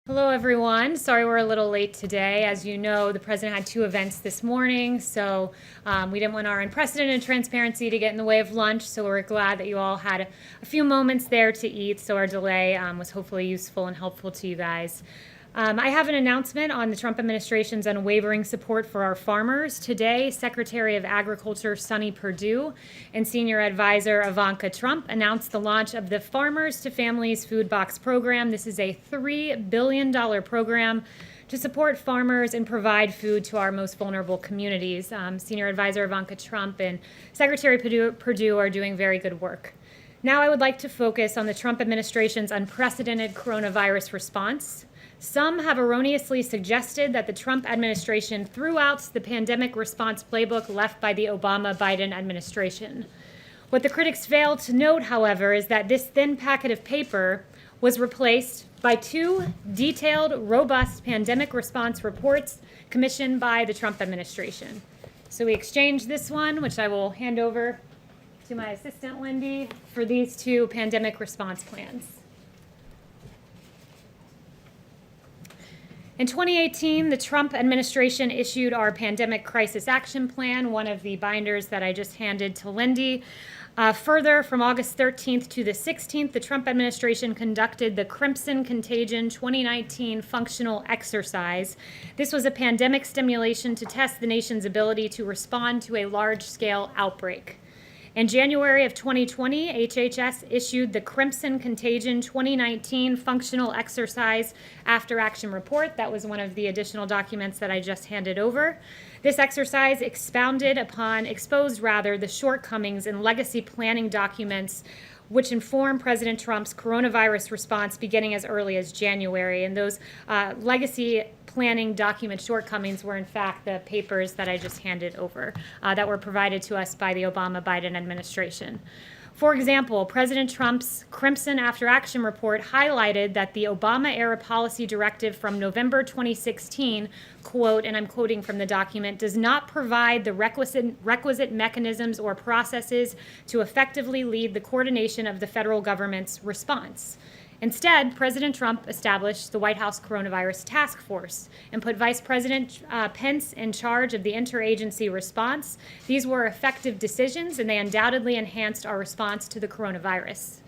Hello, everyone. Sorry we're a little late today. As you know, the president had two events this morning, so we didn't want our unprecedented transparency to get in the way of lunch, so we're glad that you all had a few moments there to eat, so our delay was hopefully useful and helpful to you guys. I have an announcement on the Trump administration's unwavering support for our farmers. Today, Secretary of Agriculture Sonny Perdue and Senior Advisor Ivanka Trump announced the launch of the Farmers to Families Food Box Program. This is a $3 billion program to support farmers and provide food to our most vulnerable communities. Senior Advisor Ivanka Trump and Secretary Perdue are doing very good work. Now I would like to focus on the Trump administration's unprecedented coronavirus response. Some have erroneously suggested that the Trump administration threw out the pandemic response playbook left by the Obama-Biden administration. What the critics failed to note, however, is that this thin packet of paper was replaced by two detailed, robust pandemic response reports commissioned by the Trump administration. So we exchanged this one, which I will hand over to my assistant, Lyndee, for these two pandemic response plans. In 2018, the Trump administration issued our Pandemic Crisis Action Plan, one of the binders that I just handed to Lyndee. Further, from August 13th to the 16th, the Trump administration conducted the Crimson Contagion 2019 functional exercise. This was a pandemic stimulation to test the nation's ability to respond to a large-scale outbreak. In January of 2020, HHS issued the Crimson Contagion 2019 Functional Exercise After Action Report. That was one of the additional documents that I just handed over. This exercise exposed the shortcomings in legacy planning documents which inform President Trump's coronavirus response beginning as early as January. And those legacy planning document shortcomings were, in fact, the papers that I just handed over that were provided to us by the Obama-Biden administration. For example, President Trump's Crimson After Action report highlighted that the Obama-era policy directive from November 2016, quote, and I'm quoting from the document, does not provide the requisite mechanisms or processes to effectively lead the coordination of the federal government's response. Instead, President Trump established the White House Coronavirus Task Force and put Vice President Pence in charge of the interagency response. These were effective decisions, and they undoubtedly enhanced our response to the coronavirus.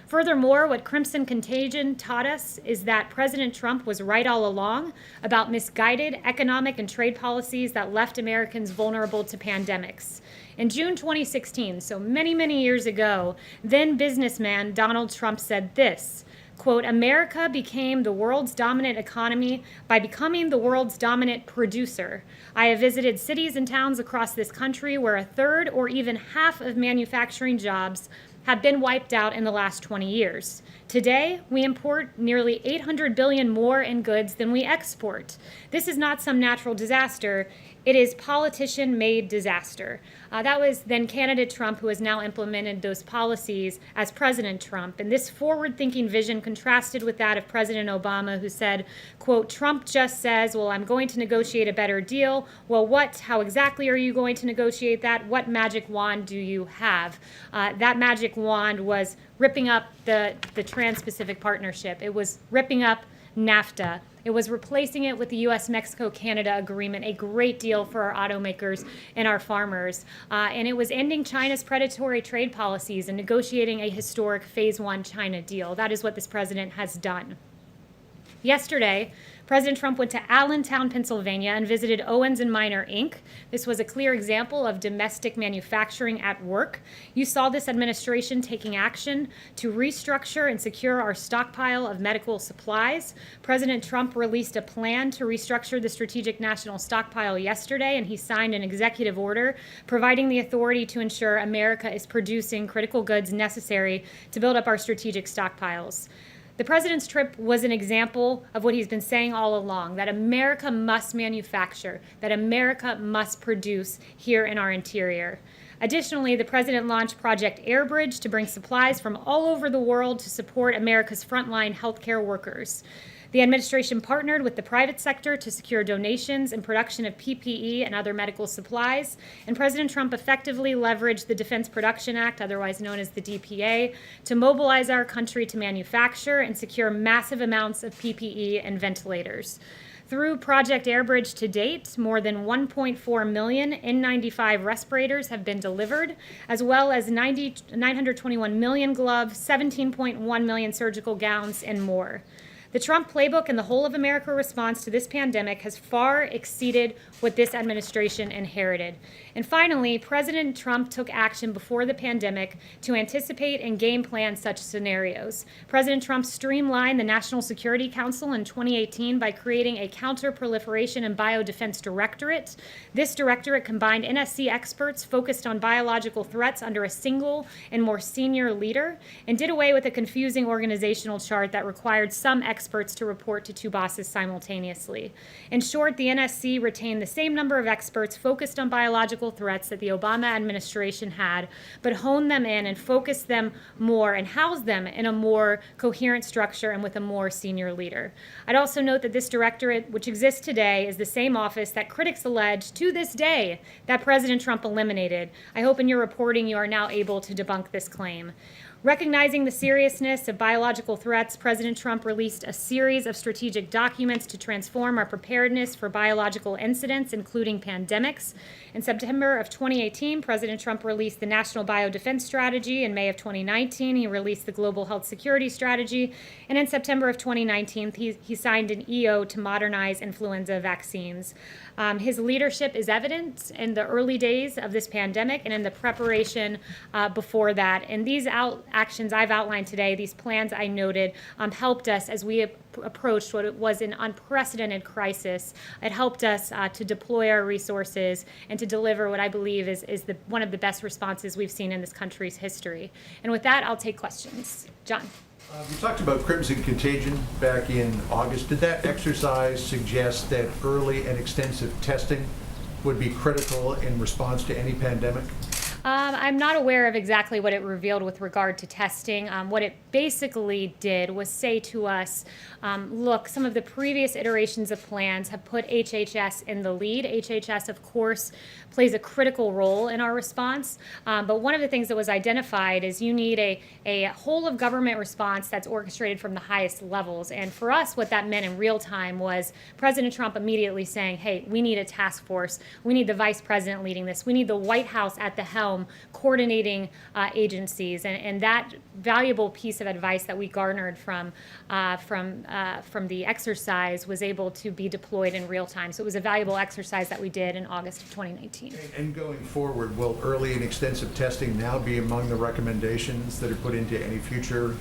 Furthermore, what Crimson Contagion taught us is that President Trump was right all along about misguided economic and trade policies that left Americans vulnerable to pandemics. In June 2016, so many years ago, then businessman Donald Trump said this, quote, America became the world's dominant economy by becoming the world's dominant producer. I have visited cities and towns across this country where a third or even half of manufacturing jobs have been wiped out in the last 20 years. Today, we import nearly 800 billion more in goods than we export. This is not some natural disaster. It is politician-made disaster. That was then candidate Trump, who has now implemented those policies as President Trump. And this forward-thinking vision contrasted with that of President Obama, who said, quote, Trump just says, well, I'm going to negotiate a better deal. Well, how exactly are you going to negotiate that? What magic wand do you have? That magic wand was ripping up the Trans-Pacific Partnership. It was ripping up NAFTA. It was replacing it with the U.S.-Mexico-Canada agreement, a great deal for our automakers and our farmers. And it was ending China's predatory trade policies and negotiating a historic Phase 1 China deal. That is what this president has done. Yesterday, President Trump went to Allentown, Pennsylvania, and visited Owens & Minor, Inc. This was a clear example of domestic manufacturing at work. You saw this administration taking action to restructure and secure our stockpile of medical supplies. President Trump released a plan to restructure the Strategic National Stockpile yesterday, and he signed an executive order providing the authority to ensure America is producing critical goods necessary to build up our strategic stockpiles. The president's trip was an example of what he's been saying all along, that America must manufacture, that America must produce here in our interior. Additionally, the president launched Project Airbridge to bring supplies from all over the world to support America's frontline healthcare workers. The administration partnered with the private sector to secure donations and production of PPE and other medical supplies, and President Trump effectively leveraged the Defense Production Act, otherwise known as the DPA, to mobilize our country to manufacture and secure massive amounts of PPE and ventilators. Through Project Airbridge to date, more than 1.4 million N95 respirators have been delivered, as well as 921 million gloves, 17.1 million surgical gowns, and more. The Trump playbook and the whole of America response to this pandemic has far exceeded what this administration inherited. And finally, President Trump took action before the pandemic to anticipate and game plan such scenarios. President Trump streamlined the National Security Council in 2018 by creating a Counter-Proliferation and Biodefense Directorate. This directorate combined NSC experts focused on biological threats under a single and more senior leader, and did away with a confusing organizational chart that required some experts to report to two bosses simultaneously. In short, the NSC retained the same number of experts focused on biological threats that the Obama administration had, but honed them in and focused them more and housed them in a more coherent structure and with a more senior leader. I'd also note that this directorate, which exists today, is the same office that critics allege to this day that President Trump eliminated. I hope in your reporting you are now able to debunk this claim. Recognizing the seriousness of biological threats, President Trump released a series of strategic documents to transform our preparedness for biological incidents, including pandemics. In September of 2018, President Trump released the National Biodefense Strategy. In May of 2019, he released the Global Health Security Strategy. And in September of 2019, he signed an EO to modernize influenza vaccines. His leadership is evident in the early days of this pandemic and in the preparation before that. And these actions I've outlined today, these plans I noted, helped us as we approached what was an unprecedented crisis. It helped us to deploy our resources and to deliver what I believe is one of the best responses we've seen in this country's history. And with that, I'll take questions. John. You talked about crimson contagion back in August. Did that exercise suggest that early and extensive testing would be critical in response to any pandemic? I'm not aware of exactly what it revealed with regard to testing. What it basically did was say to us, look, some of the previous iterations of plans have put HHS in the lead. HHS, of course, plays a critical role in our response. But one of the things that was identified is you need a whole of government response that's orchestrated from the highest levels. And for us, what that meant in real time was President Trump immediately saying, hey, we need a task force. We need the vice president leading this. We need the White House at the helm coordinating agencies. And that valuable piece of advice that we garnered from the exercise was able to be deployed in real time. So it was a valuable exercise that we did in August of 2019. And going forward, will early and extensive testing now be among the recommendations that are put into any future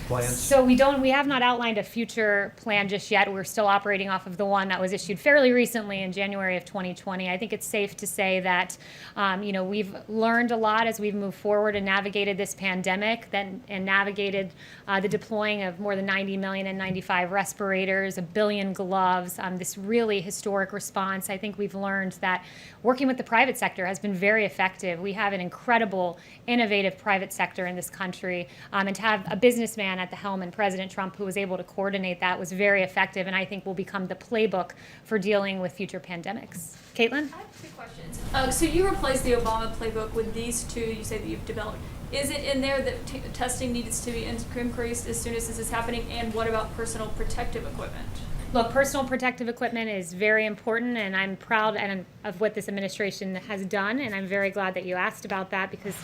plans? So we have not outlined a future plan just yet. We're still operating off of the one that was issued fairly recently in January of 2020. I think it's safe to say that we've learned a lot as we've moved forward and navigated this pandemic, and navigated the deploying of more than 90 million N95 respirators, 1 billion gloves, this really historic response. I think we've learned that working with the private sector has been very effective. We have an incredible, innovative private sector in this country, and to have a businessman at the helm and President Trump who was able to coordinate that was very effective, and I think will become the playbook for dealing with future pandemics. Kayleigh? I have two questions. So you replaced the Obama playbook with these two you say that you've developed. Is it in there that testing needs to be increased as soon as this is happening, and what about personal protective equipment? Look, personal protective equipment is very important, and I'm proud of what this administration has done, and I'm very glad that you asked about that because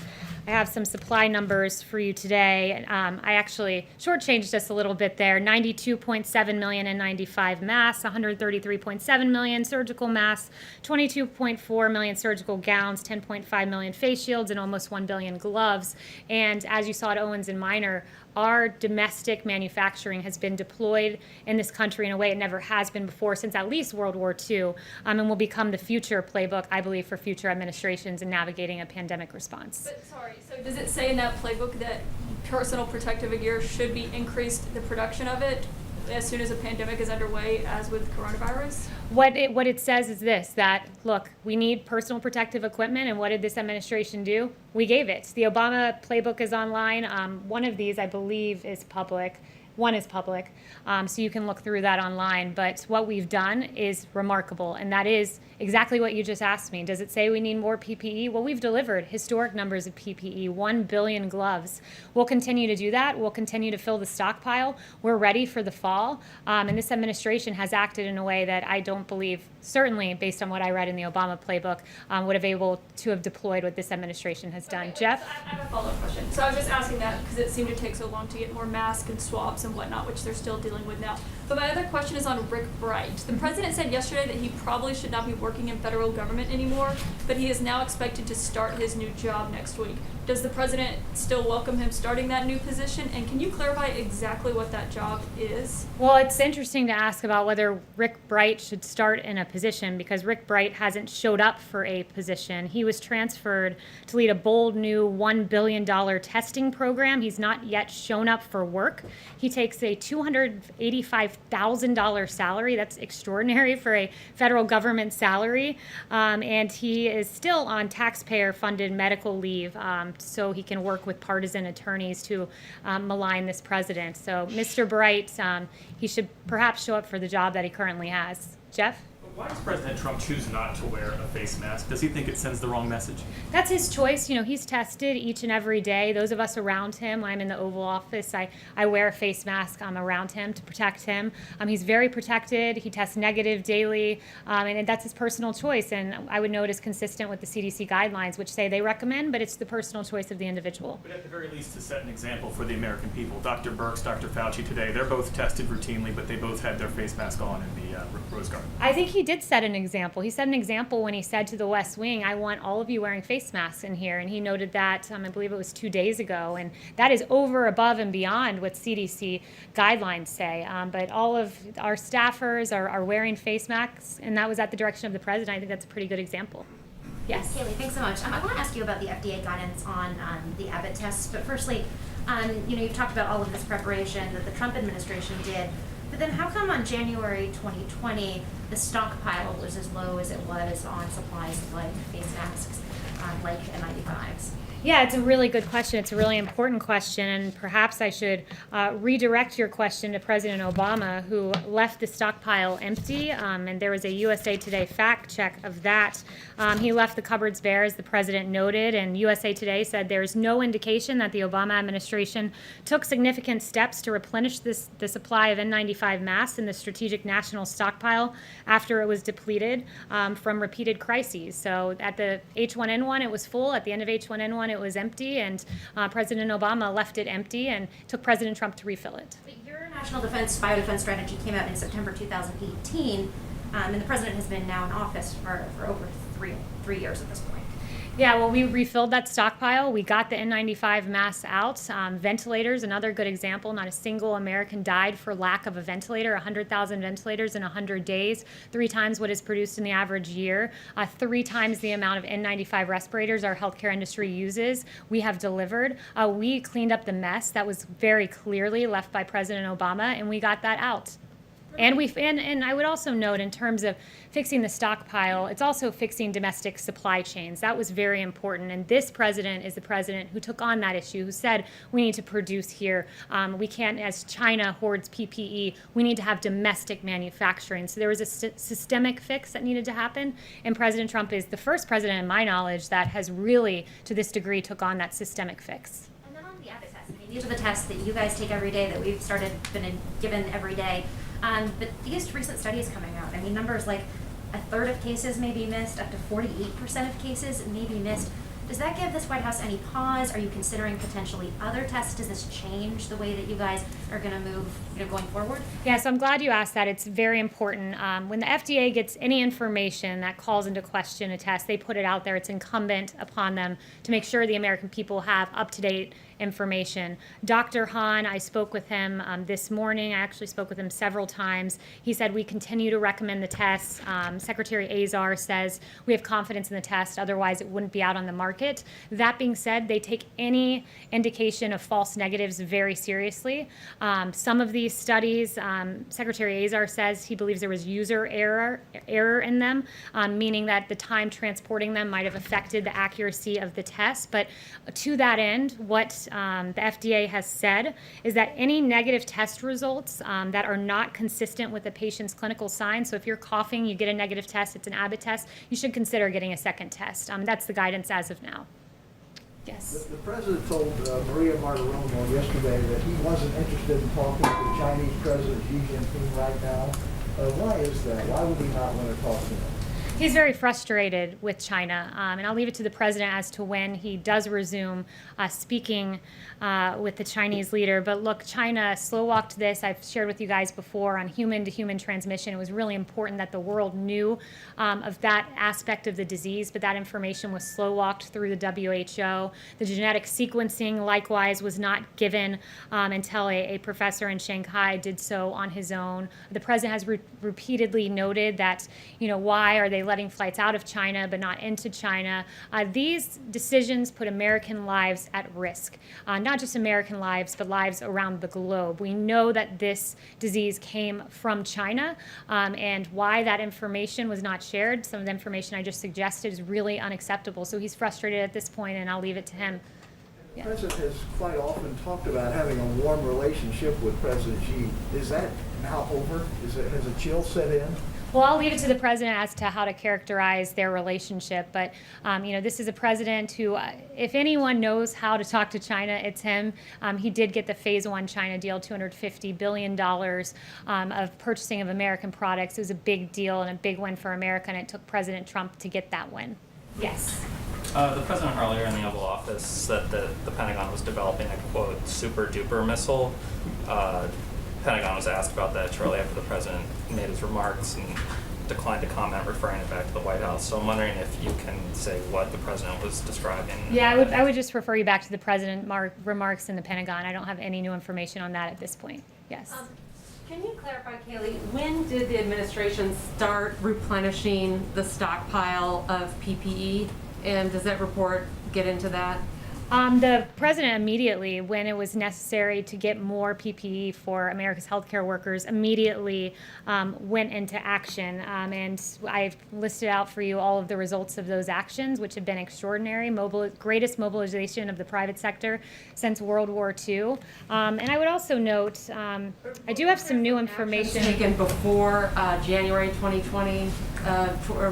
I have some supply numbers for you today. I actually shortchanged us a little bit there. 92.7 million N95 masks, 133.7 million surgical masks, 22.4 million surgical gowns, 10.5 million face shields, and almost 1 billion gloves. And as you saw at Owens and Minor, our domestic manufacturing has been deployed in this country in a way it never has been before since at least World War II, and will become the future playbook, I believe, for future administrations in navigating a pandemic response. But sorry, so does it say in that playbook that personal protective gear should be increased, the production of it, as soon as a pandemic is underway, as with coronavirus? What it says is this, that, look, we need personal protective equipment, and what did this administration do? We gave it. The Obama playbook is online. One of these, I believe, is public. One is public, so you can look through that online. But what we've done is remarkable, and that is exactly what you just asked me. Does it say we need more PPE? Well, we've delivered historic numbers of PPE, 1 billion gloves. We'll continue to do that. We'll continue to fill the stockpile. We're ready for the fall, and this administration has acted in a way that I don't believe, certainly based on what I read in the Obama playbook, would have able to have deployed what this administration has done. Okay, Jeff? so I have a follow-up question. So I was just asking that because it seemed to take so long to get more masks and swabs and whatnot, which they're still dealing with now. But my other question is on Rick Bright. The president said yesterday that he probably should not be working in federal government anymore, but he is now expected to start his new job next week. Does the president still welcome him starting that new position? And can you clarify exactly what that job is? Well, it's interesting to ask about whether Rick Bright should start in a position because Rick Bright hasn't showed up for a position. He was transferred to lead a bold new $1 billion testing program. He's not yet shown up for work. He takes a $285,000 salary. That's extraordinary for a federal government salary. And he is still on taxpayer-funded medical leave. So he can work with partisan attorneys to malign this president. So Mr. Bright, he should perhaps show up for the job that he currently has. Jeff? Why does President Trump choose not to wear a face mask? Does he think it sends the wrong message? That's his choice. You know, he's tested each and every day. Those of us around him, when I'm in the Oval Office, I wear a face mask around him to protect him. He's very protected. He tests negative daily, and that's his personal choice. And I would note is consistent with the CDC guidelines, which say they recommend, but it's the personal choice of the individual. But at the very least, to set an example for the American people, Dr. Birx, Dr. Fauci today, they're both tested routinely, but they both had their face mask on in the Rose Garden. I think he did set an example. He set an example when he said to the West Wing, I want all of you wearing face masks in here. And he noted that, I believe it was 2 days ago. And that is over, above, and beyond what CDC guidelines say. But all of our staffers are wearing face masks, and that was at the direction of the president. I think that's a pretty good example. Yes. Kayleigh, thanks so much. I want to ask you about the FDA guidance on the Abbott tests. But firstly, you've talked about all of this preparation that the Trump administration did. But then how come on January 2020, the stockpile was as low as it was on supplies like face masks, like N95s? Yeah, it's a really good question. It's a really important question, and perhaps I should redirect your question to President Obama, who left the stockpile empty, and there was a USA Today fact check of that. He left the cupboards bare, as the president noted, and USA Today said there's no indication that the Obama administration took significant steps to replenish the supply of N95 masks in the strategic national stockpile after it was depleted from repeated crises. So at the H1N1, it was full. At the end of H1N1, it was empty, and President Obama left it empty and took President Trump to refill it. But your national biodefense strategy came out in September 2018, and the president has been now in office for over three years at this point. Yeah, well, we refilled that stockpile. We got the N95 masks out. Ventilators, another good example. Not a single American died for lack of a ventilator. 100,000 ventilators in 100 days, 3 times what is produced in the average year, 3 times the amount of N95 respirators our healthcare industry uses. We have delivered. We cleaned up the mess that was very clearly left by President Obama, and we got that out. And I would also note, in terms of fixing the stockpile, it's also fixing domestic supply chains. That was very important. And this president is the president who took on that issue, who said we need to produce here. We can't, as China hoards PPE, we need to have domestic manufacturing. So there was a systemic fix that needed to happen. And President Trump is the first president, in my knowledge, that has really, to this degree, took on that systemic fix. And then on the Abbott tests, these are the tests that you guys take every day, that we've been given every day. But these recent studies coming out, numbers like a third of cases may be missed, up to 48% of cases may be missed. Does that give this White House any pause? Are you considering potentially other tests? Does this change the way that you guys are going to move, going forward? Yeah, so I'm glad you asked that. It's very important. When the FDA gets any information that calls into question a test, they put it out there. It's incumbent upon them to make sure the American people have up-to-date information. Dr. Hahn, I spoke with him this morning. I actually spoke with him several times. He said we continue to recommend the tests. Secretary Azar says we have confidence in the test, otherwise it wouldn't be out on the market. That being said, they take any indication of false negatives very seriously. Some of these studies, Secretary Azar says he believes there was user error in them, meaning that the time transporting them might have affected the accuracy of the test. But to that end, what the FDA has said is that any negative test results that are not consistent with the patient's clinical signs, so if you're coughing, you get a negative test, it's an Abbott test, you should consider getting a second test. That's the guidance as of now. Yes. The president told Maria Bartiromo yesterday that he wasn't interested in talking to the Chinese President Xi Jinping right now. Why is that? Why would he not want to talk to him? He's very frustrated with China, and I'll leave it to the president as to when he does resume speaking with the Chinese leader. But look, China slow-walked this. I've shared with you guys before on human-to-human transmission. It was really important that the world knew of that aspect of the disease, but that information was slow-walked through the WHO. The genetic sequencing, likewise, was not given until a professor in Shanghai did so on his own. The president has repeatedly noted that, why are they letting flights out of China but not into China? These decisions put American lives at risk. Not just American lives, but lives around the globe. We know that this disease came from China, and why that information was not shared, some of the information I just suggested, is really unacceptable. So he's frustrated at this point, and I'll leave it to him. The president has quite often talked about having a warm relationship with President Xi. Is that now over? Has a chill set in? Well, I'll leave it to the president as to how to characterize their relationship. But, this is a president who, if anyone knows how to talk to China, it's him. He did get the Phase 1 China deal, $250 billion of purchasing of American products. It was a big deal and a big win for America, and it took President Trump to get that win. Yes. The president earlier in the Oval Office said that the Pentagon was developing a, quote, super-duper missile. Pentagon was asked about that shortly after the president made his remarks and declined to comment, referring it back to the White House. So I'm wondering if you can say what the president was describing. Yeah, I would just refer you back to the president remarks in the Pentagon. I don't have any new information on that at this point. Yes. Can you clarify, Kayleigh, when did the administration start replenishing the stockpile of PPE? And does that report get into that? The president immediately, when it was necessary to get more PPE for America's healthcare workers, immediately went into action. And I've listed out for you all of the results of those actions, which have been extraordinary, greatest mobilization of the private sector since World War II. And I would also note, I do have some new information. Taken before January 2020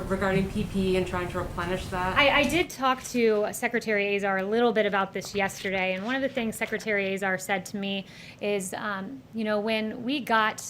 regarding PPE and trying to replenish that? I did talk to Secretary Azar a little bit about this yesterday, and one of the things Secretary Azar said to me is, when we got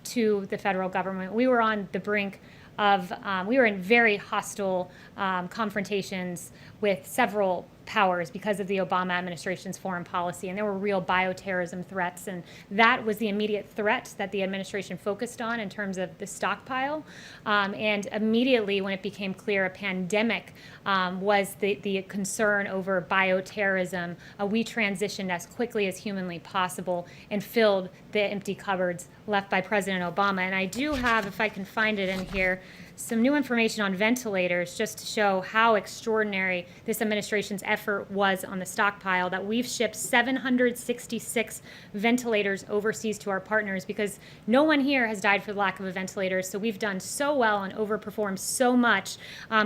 to the federal government, we were on the brink of, we were in very hostile confrontations with several powers because of the Obama administration's foreign policy, and there were real bioterrorism threats, and that was the immediate threat that the administration focused on in terms of the stockpile. And immediately when it became clear a pandemic was the concern over bioterrorism, we transitioned as quickly as humanly possible and filled the empty cupboards left by President Obama. And I do have, if I can find it in here, some new information on ventilators just to show how extraordinary this administration's effort was on the stockpile, that we've shipped 766 ventilators overseas to our partners because no one here has died for the lack of a ventilator. So we've done so well and overperformed so much.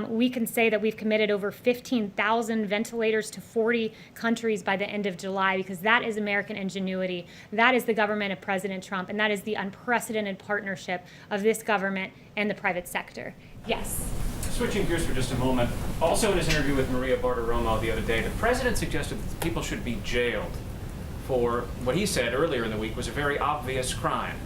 We can say that we've committed over 15,000 ventilators to 40 countries by the end of July because that is American ingenuity. That is the government of President Trump, and that is the unprecedented partnership of this government and the private sector. Yes. Switching gears for just a moment, also in his interview with Maria Bartiromo the other day, the president suggested that people should be jailed for what he said earlier in the week was a very obvious crime.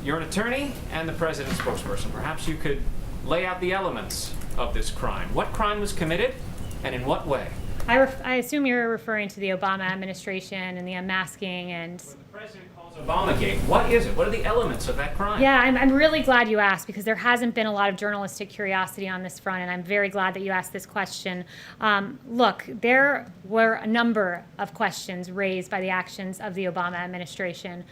You're an attorney and the president's spokesperson. Perhaps you could lay out the elements of this crime. What crime was committed and in what way? I assume you're referring to the Obama administration and the unmasking and... What the president calls Obamagate. What is it? What are the elements of that crime? Yeah, I'm really glad you asked because there hasn't been a lot of journalistic curiosity on this front, and I'm very glad that you asked this question. Look, there were a number of questions raised by the actions of the Obama administration.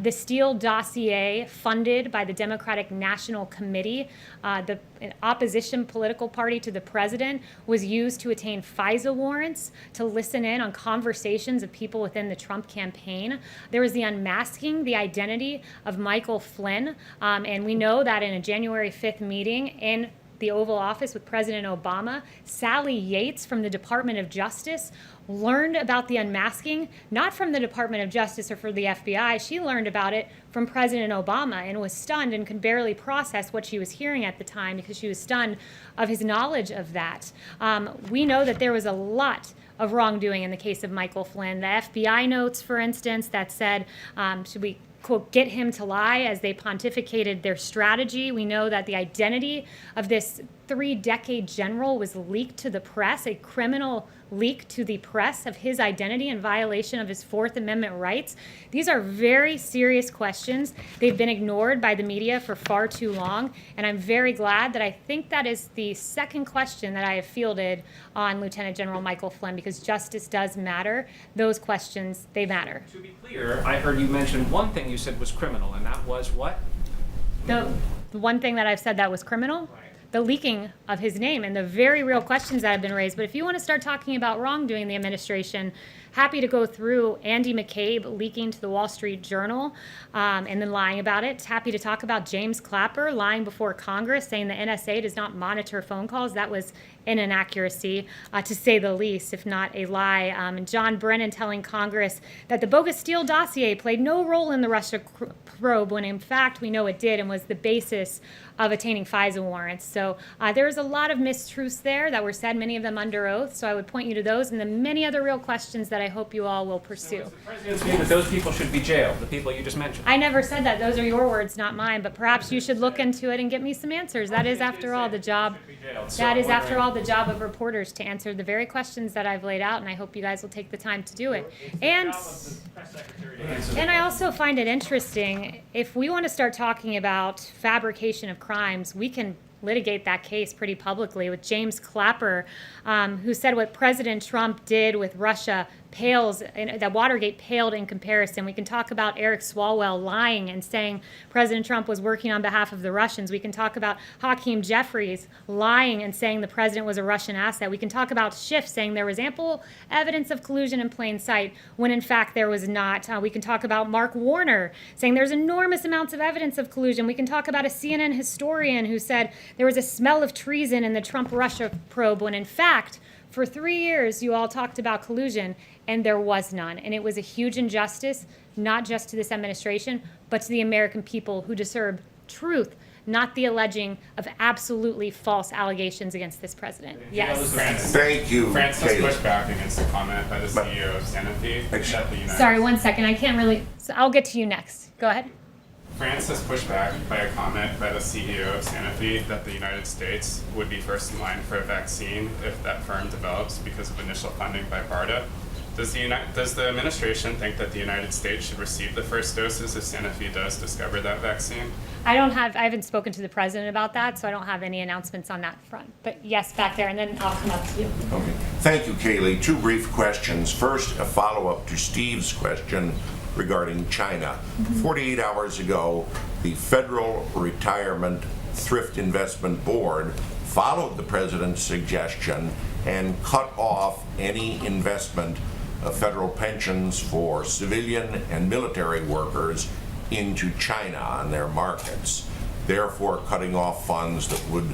The Steele dossier, funded by the Democratic National Committee, the opposition political party to the president, was used to attain FISA warrants to listen in on conversations of people within the Trump campaign. There was the unmasking the identity of Michael Flynn, and we know that in a January 5th meeting in the Oval Office with President Obama. Sally Yates from the Department of Justice learned about the unmasking, not from the Department of Justice or from the FBI. She learned about it from President Obama and was stunned and could barely process what she was hearing at the time because she was stunned of his knowledge of that. We know that there was a lot of wrongdoing in the case of Michael Flynn. The FBI notes, for instance, that said, should we, quote, get him to lie as they pontificated their strategy. We know that the identity of this 3-decade general was leaked to the press, a criminal leak to the press of his identity in violation of his Fourth Amendment rights. These are very serious questions. They've been ignored by the media for far too long, and I'm very glad that I think that is the second question that I have fielded on Lieutenant General Michael Flynn, because justice does matter. Those questions, they matter. To be clear, I heard you mention one thing you said was criminal, and that was what? The one thing that I've said that was criminal? The leaking of his name and the very real questions that have been raised. But if you want to start talking about wrongdoing in the administration, happy to go through Andy McCabe leaking to the Wall Street Journal and then lying about it. Happy to talk about James Clapper lying before Congress, saying the NSA does not monitor phone calls. That was an inaccuracy, to say the least, if not a lie. And John Brennan telling Congress that the bogus Steele dossier played no role in the Russia probe, when in fact we know it did and was the basis of attaining FISA warrants. So there's a lot of mistruths there that were said, many of them under oath. So I would point you to those and the many other real questions that I hope you all will pursue. So the president's view that those people should be jailed, the people you just mentioned. I never said that. Those are your words, not mine. But perhaps you should look into it and get me some answers. That is, after all, the job. That is, after all, the job of reporters, to answer the very questions that I've laid out, and I hope you guys will take the time to do it. And I also find it interesting, if we want to start talking about fabrication of crimes, we can litigate that case pretty publicly with James Clapper, who said what President Trump did with Russia pales, that Watergate paled in comparison. We can talk about Eric Swalwell lying and saying President Trump was working on behalf of the Russians. We can talk about Hakeem Jeffries lying and saying the president was a Russian asset. We can talk about Schiff saying there was ample evidence of collusion in plain sight when in fact there was not. We can talk about Mark Warner saying there's enormous amounts of evidence of collusion. We can talk about a CNN historian who said there was a smell of treason in the Trump-Russia probe when in fact for 3 years you all talked about collusion and there was none. And it was a huge injustice, not just to this administration, but to the American people who deserve truth, not the alleging of absolutely false allegations against this president. Yes. Thank you, France has Kayleigh. pushed back against the comment by the CEO of Sanofi that the United Sorry, 1 second. I can't really. So I'll get to you next. Go ahead. France has pushed back by a comment by the CEO of Sanofi that the United States would be first in line for a vaccine if that firm develops because of initial funding by BARDA. Does the administration think that the United States should receive the first doses if Sanofi does discover that vaccine? I haven't spoken to the president about that, so I don't have any announcements on that front. But yes, back there, and then I'll come up to you. Okay. Thank you, Kayleigh. 2 brief questions. First, a follow-up to Steve's question regarding China. 48 hours ago, the Federal Retirement Thrift Investment Board followed the president's suggestion and cut off any investment of federal pensions for civilian and military workers into China on their markets, therefore cutting off funds that would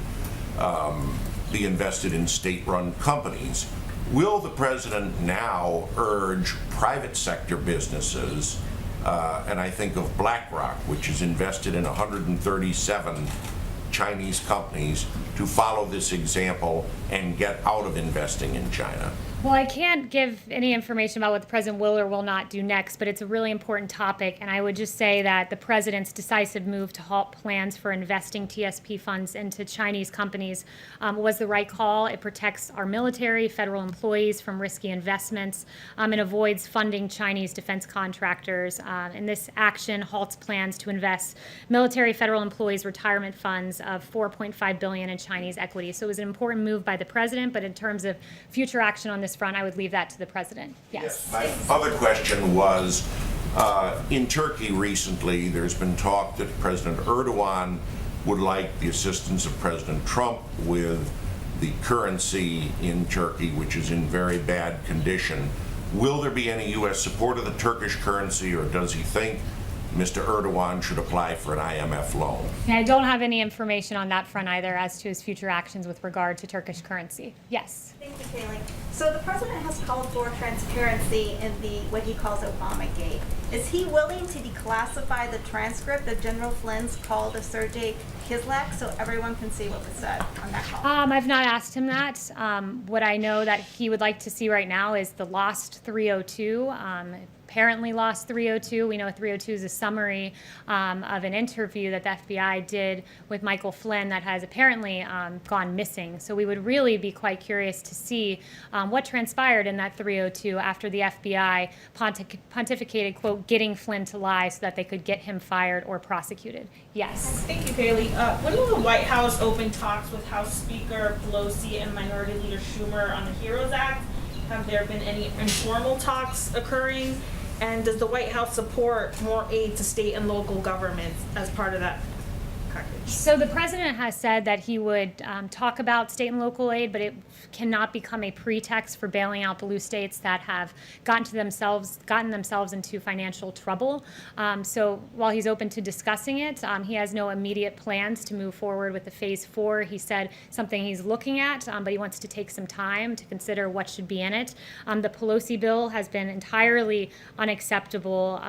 be invested in state-run companies. Will the president now urge private sector businesses, and I think of BlackRock, which is invested in 137 Chinese companies, to follow this example and get out of investing in China? Well, I can't give any information about what the president will or will not do next, but it's a really important topic. And I would just say that the president's decisive move to halt plans for investing TSP funds into Chinese companies was the right call. It protects our military, federal employees from risky investments, and avoids funding Chinese defense contractors. And this action halts plans to invest military federal employees' retirement funds of $4.5 billion in Chinese equity. So it was an important move by the president, but in terms of future action on this front, I would leave that to the president. Yes. My other question was, in Turkey recently, there's been talk that President Erdogan would like the assistance of President Trump with the currency in Turkey, which is in very bad condition. Will there be any U.S. support of the Turkish currency, or does he think Mr. Erdogan should apply for an IMF loan. And I don't have any information on that front either as to his future actions with regard to Turkish currency. Yes. Thank you, Kayleigh. So the president has called for transparency in the what he calls Obamagate. Is he willing to declassify the transcript of General Flynn's call to Sergei Kislyak so everyone can see what was said on that call? I've not asked him that. What I know that he would like to see right now is the lost 302. Apparently lost 302. We know 302 is a summary of an interview that the FBI did with Michael Flynn that has apparently gone missing. So we would really be quite curious to see what transpired in that 302 after the FBI pontificated, quote, getting Flynn to lie so that they could get him fired or prosecuted. Yes. Thank you, Kayleigh. When will the White House open talks with House Speaker Pelosi and Minority Leader Schumer on the HEROES Act? Have there been any informal talks occurring? And does the White House support more aid to state and local governments as part of that package? So the president has said that he would talk about state and local aid, but it cannot become a pretext for bailing out blue states that have gotten themselves into financial trouble. So while he's open to discussing it, he has no immediate plans to move forward with the phase 4. He said something he's looking at, but he wants to take some time to consider what should be in it. The Pelosi bill has been entirely unacceptable.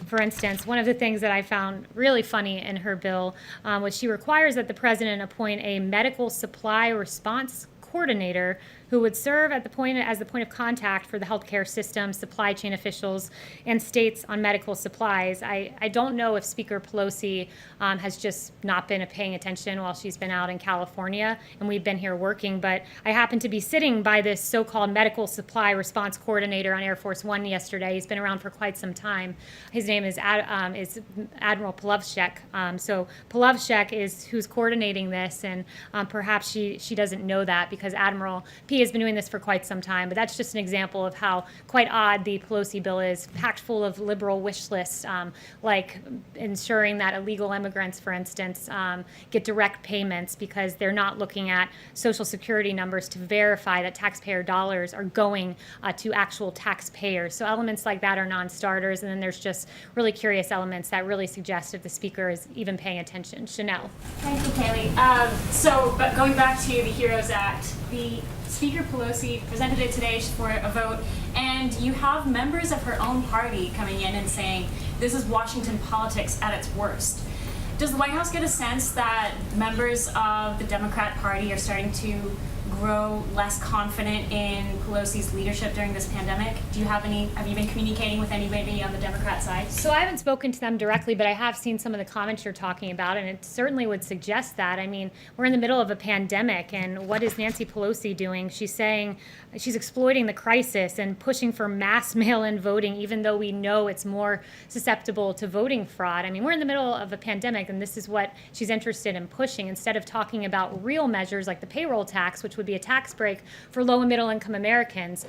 For instance, one of the things that I found really funny in her bill was she requires that the president appoint a medical supply response coordinator who would serve at as the point of contact for the healthcare system, supply chain officials, and states on medical supplies. I don't know if Speaker Pelosi has just not been paying attention while she's been out in California and we've been here working, but I happened to be sitting by this so-called medical supply response coordinator on Air Force One yesterday. He's been around for quite some time. His name is Admiral Polovchek. So Polovchek is who's coordinating this, and perhaps she doesn't know that because Admiral P has been doing this for quite some time, but that's just an example of how quite odd the Pelosi bill is, packed full of liberal wish lists, like ensuring that illegal immigrants, for instance, get direct payments because they're not looking at Social Security numbers to verify that taxpayer dollars are going to actual taxpayers. So elements like that are non-starters, and then there's just really curious elements that really suggest if the speaker is even paying attention. Chanel. Thank you, Kayleigh. But going back to the HEROES Act, the Speaker Pelosi presented it today for a vote, and you have members of her own party coming in and saying this is Washington politics at its worst. Does the White House get a sense that members of the Democrat Party are starting to grow less confident in Pelosi's leadership during this pandemic? Have you been communicating with anybody on the Democrat side? So I haven't spoken to them directly, but I have seen some of the comments you're talking about, and it certainly would suggest that. I mean, we're in the middle of a pandemic, and what is Nancy Pelosi doing? She's saying she's exploiting the crisis and pushing for mass mail-in voting, even though we know it's more susceptible to voting fraud. I mean, we're in the middle of a pandemic, and this is what she's interested in pushing, instead of talking about real measures like the payroll tax, which would be a tax break for low and middle income Americans.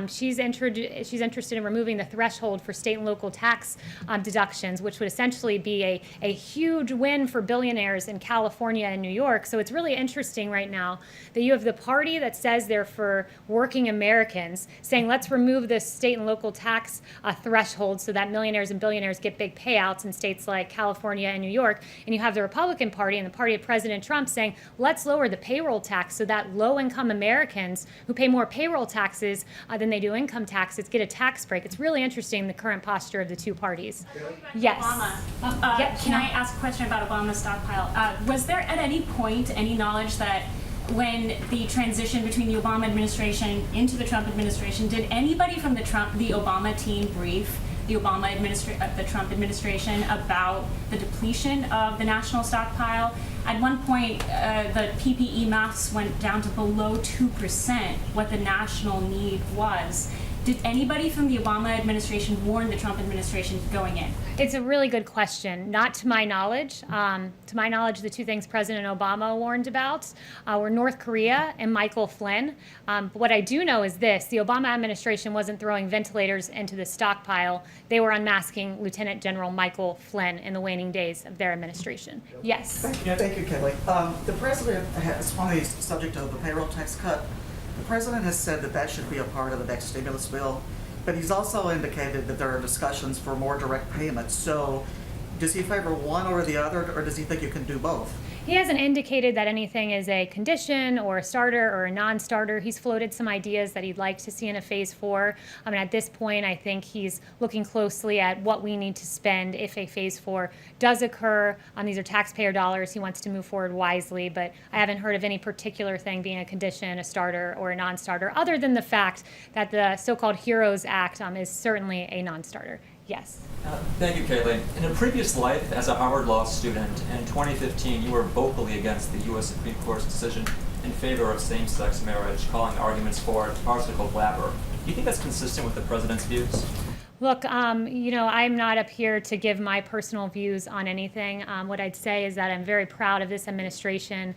She's interested in removing the threshold for state and local tax deductions, which would essentially be a huge win for billionaires in California and New York. So it's really interesting right now that you have the party that says they're for working Americans saying let's remove this state and local tax threshold so that millionaires and billionaires get big payouts in states like California and New York. And you have the Republican Party and the party of President Trump saying let's lower the payroll tax so that low-income Americans who pay more payroll taxes than they do income taxes get a tax break. It's really interesting, the current posture of the two parties. Yes. Obama. Can I ask a question about Obama's stockpile? Was there at any point any knowledge that when the transition between the Obama administration into the Trump administration, did anybody from the Obama team brief the Trump administration about the depletion of the national stockpile? At one point, the PPE masks went down to below 2%, what the national need was. Did anybody from the Obama administration warn the Trump administration going in? It's a really good question. Not to my knowledge. To my knowledge, the two things President Obama warned about were North Korea and Michael Flynn. But what I do know is this: the Obama administration wasn't throwing ventilators into the stockpile. They were unmasking Lieutenant General Michael Flynn in the waning days of their administration. Yes. Thank you, Kayleigh. The president has, on the subject of the payroll tax cut, the president has said that that should be a part of the next stimulus bill, but he's also indicated that there are discussions for more direct payments. So does he favor one or the other, or does he think you can do both? He hasn't indicated that anything is a condition or a starter or a non-starter. He's floated some ideas that he'd like to see in a phase 4. I mean, at this point, I think he's looking closely at what we need to spend if a phase 4 does occur. These are taxpayer dollars. He wants to move forward wisely, but I haven't heard of any particular thing being a condition, a starter, or a non-starter, other than the fact that the so-called HEROES Act is certainly a non-starter. Yes. Thank you, Kayleigh. In a previous life as a Harvard Law student, in 2015, you were vocally against the U.S. Supreme Court's decision in favor of same-sex marriage, calling arguments for it farcical blabber. Do you think that's consistent with the president's views? Look, I'm not up here to give my personal views on anything. What I'd say is that I'm very proud of this administration,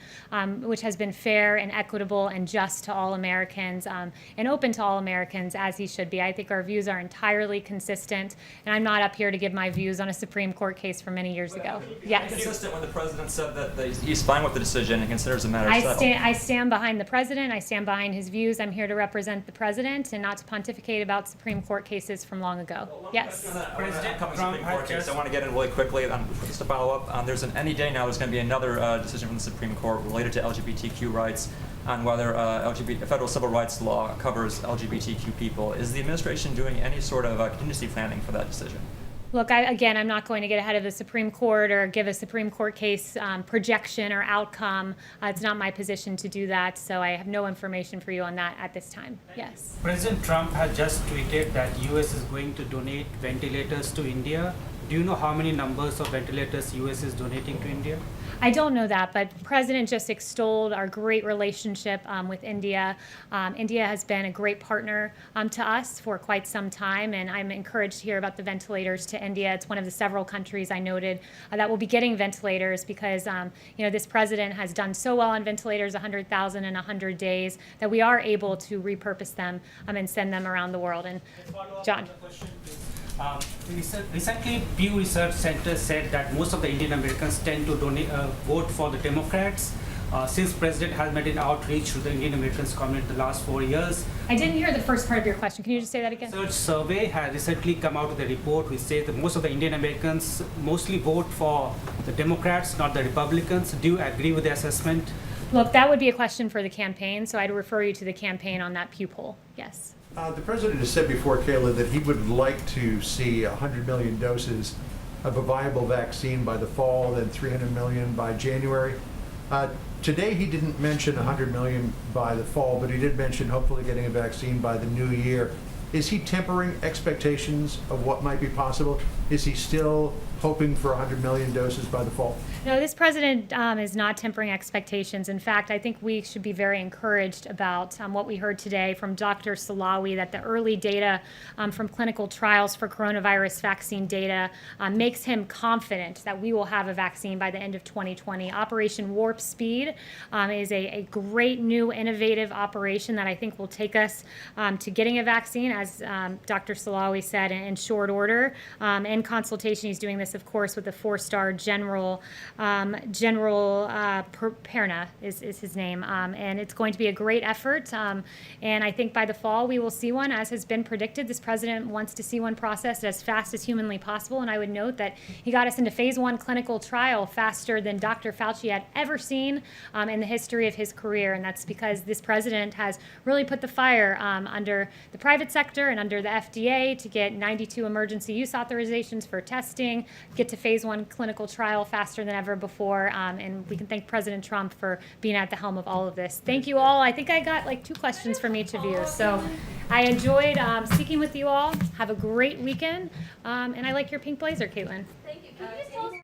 which has been fair and equitable and just to all Americans and open to all Americans, as he should be. I think our views are entirely consistent, and I'm not up here to give my views on a Supreme Court case from many years ago. Yes. Consistent when the president said that he's fine with the decision and considers the matter settled. I stand behind the president. I stand behind his views. I'm here to represent the president and not to pontificate about Supreme Court cases from long ago. Yes. President Trump Supreme Court case. I want to get in really quickly just to follow up. There's any day now there's going to be another decision from the Supreme Court related to LGBTQ rights on whether federal civil rights law covers LGBTQ people. Is the administration doing any sort of contingency planning for that decision? Look, I'm not going to get ahead of the Supreme Court or give a Supreme Court case projection or outcome. It's not my position to do that, so I have no information for you on that at this time. Yes. President Trump has just tweeted that U.S. is going to donate ventilators to India. Do you know how many numbers of ventilators U.S. is donating to India? I don't know that, but the president just extolled our great relationship with India. India has been a great partner to us for quite some time, and I'm encouraged to hear about the ventilators to India. It's one of the several countries I noted that will be getting ventilators because this president has done so well on ventilators, 100,000 in 100 days, that we are able to repurpose them and send them around the world. And John. Recently, Pew Research Center said that most of the Indian Americans tend to vote for the Democrats. Since President has made an outreach to the Indian Americans community in the last 4 years. I didn't hear the first part of your question. Can you just say that again? Research survey has recently come out with a report which says that most of the Indian Americans mostly vote for the Democrats, not the Republicans. Do you agree with the assessment? Look, that would be a question for the campaign, so I'd refer you to the campaign on that Pew poll. Yes. The president has said before, Kayleigh, that he would like to see 100 million doses of a viable vaccine by the fall, then 300 million by January. Today, he didn't mention 100 million by the fall, but he did mention hopefully getting a vaccine by the new year. Is he tempering expectations of what might be possible? Is he still hoping for 100 million doses by the fall? No, this president is not tempering expectations. In fact, I think we should be very encouraged about what we heard today from Dr. Salawi, that the early data from clinical trials for coronavirus vaccine data makes him confident that we will have a vaccine by the end of 2020. Operation Warp Speed is a great new innovative operation that I think will take us to getting a vaccine, as Dr. Salawi said, in short order. In consultation, he's doing this, of course, with the 4-star General Perna is his name, and it's going to be a great effort. And I think by the fall we will see one, as has been predicted. This president wants to see one processed as fast as humanly possible, and I would note that he got us into phase 1 clinical trial faster than Dr. Fauci had ever seen in the history of his career, and that's because this president has really put the fire under the private sector and under the FDA to get 92 emergency use authorizations for testing, get to phase 1 clinical trial faster than ever before, and we can thank President Trump for being at the helm of all of this. Thank you all. I think I got like 2 questions from each of you, so I enjoyed speaking with you all. Have a great weekend, and I like your pink blazer, Caitlin. Thank you.